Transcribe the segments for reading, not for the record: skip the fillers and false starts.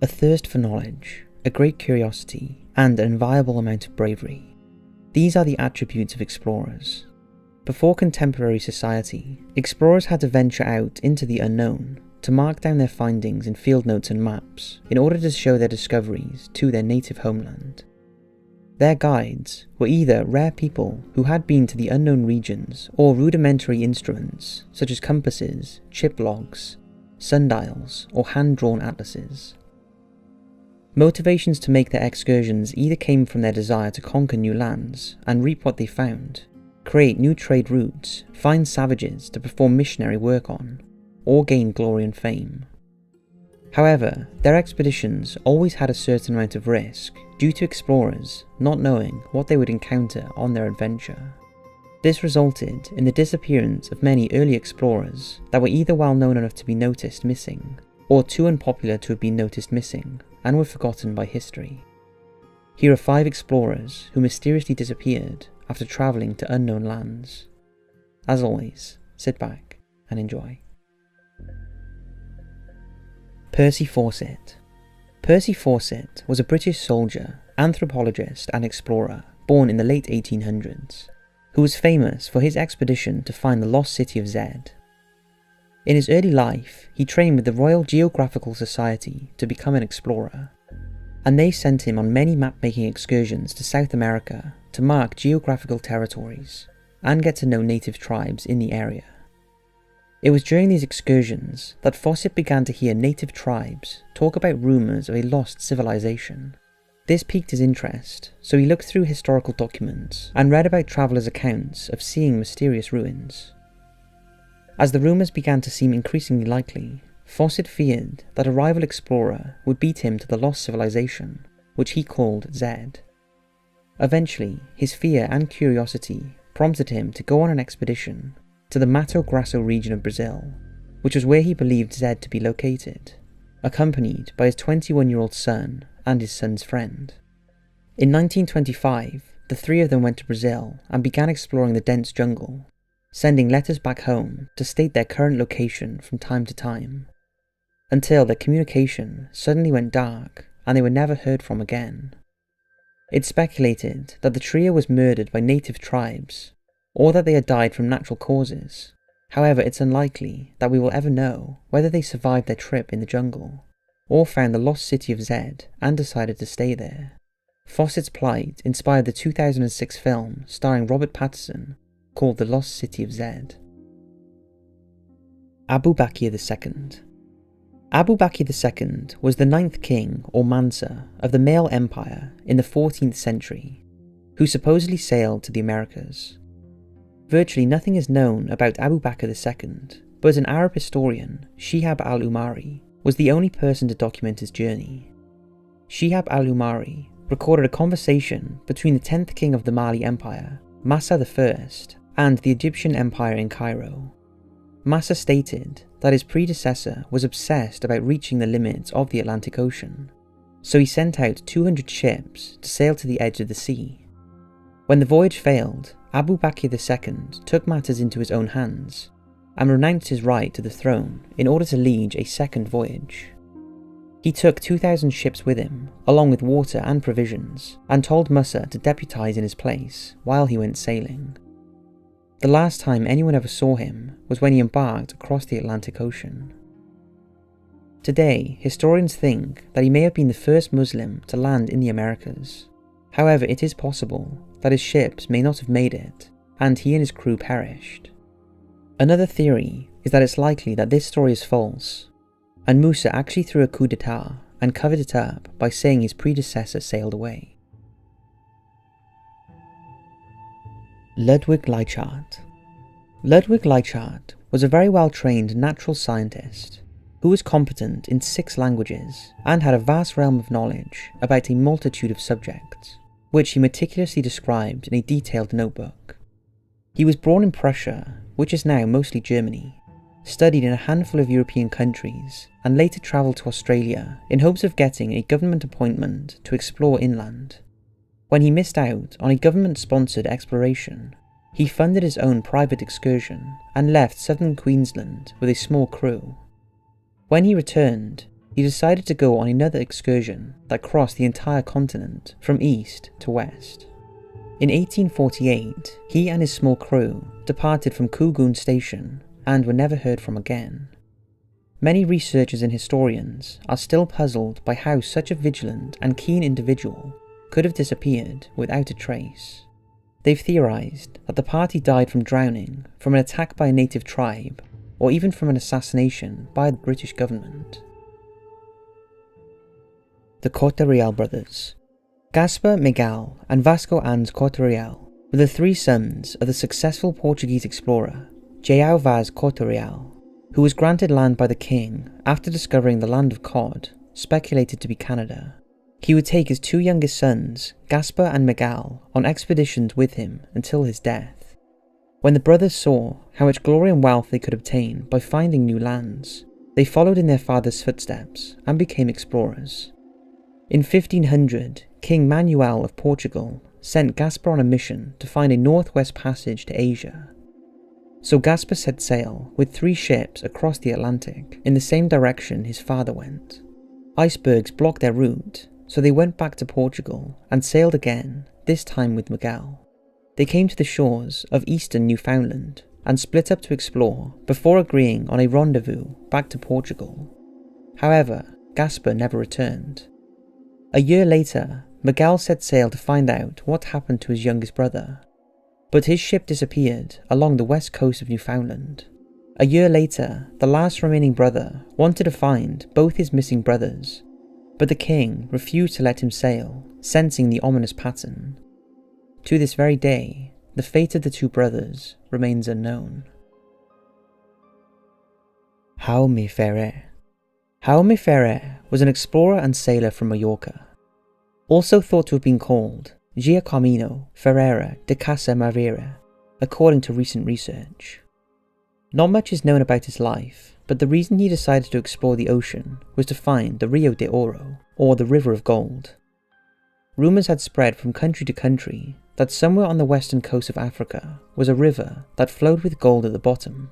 A thirst for knowledge, a great curiosity, and an inviolable amount of bravery. These are the attributes of explorers. Before contemporary society, explorers had to venture out into the unknown to mark down their findings in field notes and maps in order to show their discoveries to their native homeland. Their guides were either rare people who had been to the unknown regions or rudimentary instruments such as compasses, chip logs, sundials, or hand-drawn atlases. Motivations to make their excursions either came from their desire to conquer new lands and reap what they found, create new trade routes, find savages to perform missionary work on, or gain glory and fame. However, their expeditions always had a certain amount of risk due to explorers not knowing what they would encounter on their adventure. This resulted in the disappearance of many early explorers that were either well known enough to be noticed missing, or too unpopular to have been noticed missing and were forgotten by history. Here are 5 explorers who mysteriously disappeared after travelling to unknown lands. As always, sit back and enjoy. Percy Fawcett. Percy Fawcett was a British soldier, anthropologist and explorer born in the late 1800s, who was famous for his expedition to find the lost city of Zed. In his early life, he trained with the Royal Geographical Society to become an explorer, and they sent him on many map-making excursions to South America to mark geographical territories and get to know native tribes in the area. It was during these excursions that Fawcett began to hear native tribes talk about rumours of a lost civilization. This piqued his interest, so he looked through historical documents and read about travellers' accounts of seeing mysterious ruins. As the rumours began to seem increasingly likely, Fawcett feared that a rival explorer would beat him to the lost civilization, which he called Zed. Eventually, his fear and curiosity prompted him to go on an expedition to the Mato Grosso region of Brazil, which was where he believed Zed to be located, accompanied by his 21-year-old son and his son's friend. In 1925, the 3 of them went to Brazil and began exploring the dense jungle, sending letters back home to state their current location from time to time, until their communication suddenly went dark and they were never heard from again. It's speculated that the trio was murdered by native tribes, or that they had died from natural causes. However, it's unlikely that we will ever know whether they survived their trip in the jungle, or found the lost city of Zed and decided to stay there. Fawcett's plight inspired the 2006 film starring Robert Pattinson called The Lost City of Zed. Abu Bakr II. Abu Bakr II was the 9th king or Mansa of the Male Empire in the 14th century, who supposedly sailed to the Americas. Virtually nothing is known about Abu Bakr II, but an Arab historian, Shihab al-Umari, was the only person to document his journey. Shihab al-Umari recorded a conversation between the 10th king of the Mali Empire, Massa I, and the Egyptian Empire in Cairo. Massa stated that his predecessor was obsessed about reaching the limits of the Atlantic Ocean, so he sent out 200 ships to sail to the edge of the sea. When the voyage failed, Abu Bakr II took matters into his own hands and renounced his right to the throne in order to lead a second voyage. He took 2,000 ships with him, along with water and provisions, and told Musa to deputize in his place while he went sailing. The last time anyone ever saw him was when he embarked across the Atlantic Ocean. Today, historians think that he may have been the first Muslim to land in the Americas. However, it is possible that his ships may not have made it, and he and his crew perished. Another theory is that it's likely that this story is false, and Musa actually threw a coup d'etat and covered it up by saying his predecessor sailed away. Ludwig Leichhardt. Ludwig Leichhardt was a very well-trained natural scientist who was competent in 6 languages and had a vast realm of knowledge about a multitude of subjects, which he meticulously described in a detailed notebook. He was born in Prussia, which is now mostly Germany, studied in a handful of European countries, and later travelled to Australia in hopes of getting a government appointment to explore inland. When he missed out on a government-sponsored exploration, he funded his own private excursion and left southern Queensland with a small crew. When he returned, he decided to go on another excursion that crossed the entire continent from east to west. In 1848, he and his small crew departed from Kugun Station and were never heard from again. Many researchers and historians are still puzzled by how such a vigilant and keen individual could have disappeared without a trace. They've theorized that the party died from drowning, from an attack by a native tribe, or even from an assassination by the British government. The Corte-Real brothers. Gaspar, Miguel, and Vasco Anz Corte-Real were the three sons of the successful Portuguese explorer João Vaz Corte-Real, who was granted land by the king after discovering the land of Cod, speculated to be Canada. He would take his two youngest sons, Gaspar and Miguel, on expeditions with him until his death. When the brothers saw how much glory and wealth they could obtain by finding new lands, they followed in their father's footsteps and became explorers. In 1500, King Manuel of Portugal sent Gaspar on a mission to find a northwest passage to Asia. So Gaspar set sail with 3 ships across the Atlantic in the same direction his father went. Icebergs blocked their route, so they went back to Portugal and sailed again, this time with Miguel. They came to the shores of eastern Newfoundland and split up to explore before agreeing on a rendezvous back to Portugal. However, Gaspar never returned. A year later, Miguel set sail to find out what happened to his youngest brother, but his ship disappeared along the west coast of Newfoundland. A year later, the last remaining brother wanted to find both his missing brothers, but the king refused to let him sail, sensing the ominous pattern. To this very day, the fate of the 2 brothers remains unknown. Jaume Ferrer. Jaume Ferrer was an explorer and sailor from Mallorca, also thought to have been called Giacomino Ferreira de Casa Marvera, according to recent research. Not much is known about his life, but the reason he decided to explore the ocean was to find the Rio de Oro, or the River of Gold. Rumours had spread from country to country that somewhere on the western coast of Africa was a river that flowed with gold at the bottom.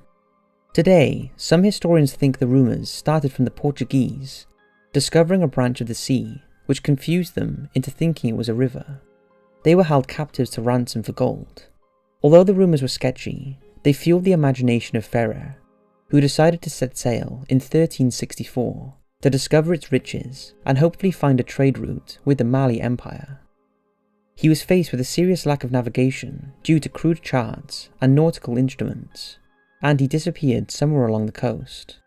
Today, some historians think the rumours started from the Portuguese discovering a branch of the sea which confused them into thinking it was a river. They were held captives to ransom for gold. Although the rumours were sketchy, they fueled the imagination of Ferrer, who decided to set sail in 1364 to discover its riches and hopefully find a trade route with the Mali Empire. He was faced with a serious lack of navigation due to crude charts and nautical instruments, and he disappeared somewhere along the coast.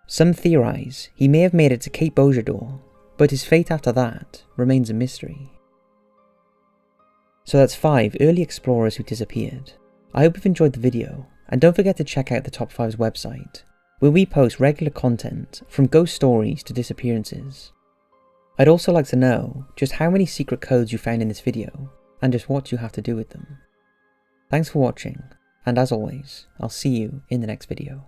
Some theorize he may have made it to Cape Bojador, but his fate after that remains a mystery. So that's 5 early explorers who disappeared. I hope you've enjoyed the video, and don't forget to check out the Top 5's website, where we post regular content from ghost stories to disappearances. I'd also like to know just how many secret codes you found in this video, and just what you have to do with them. Thanks for watching, and as always, I'll see you in the next video.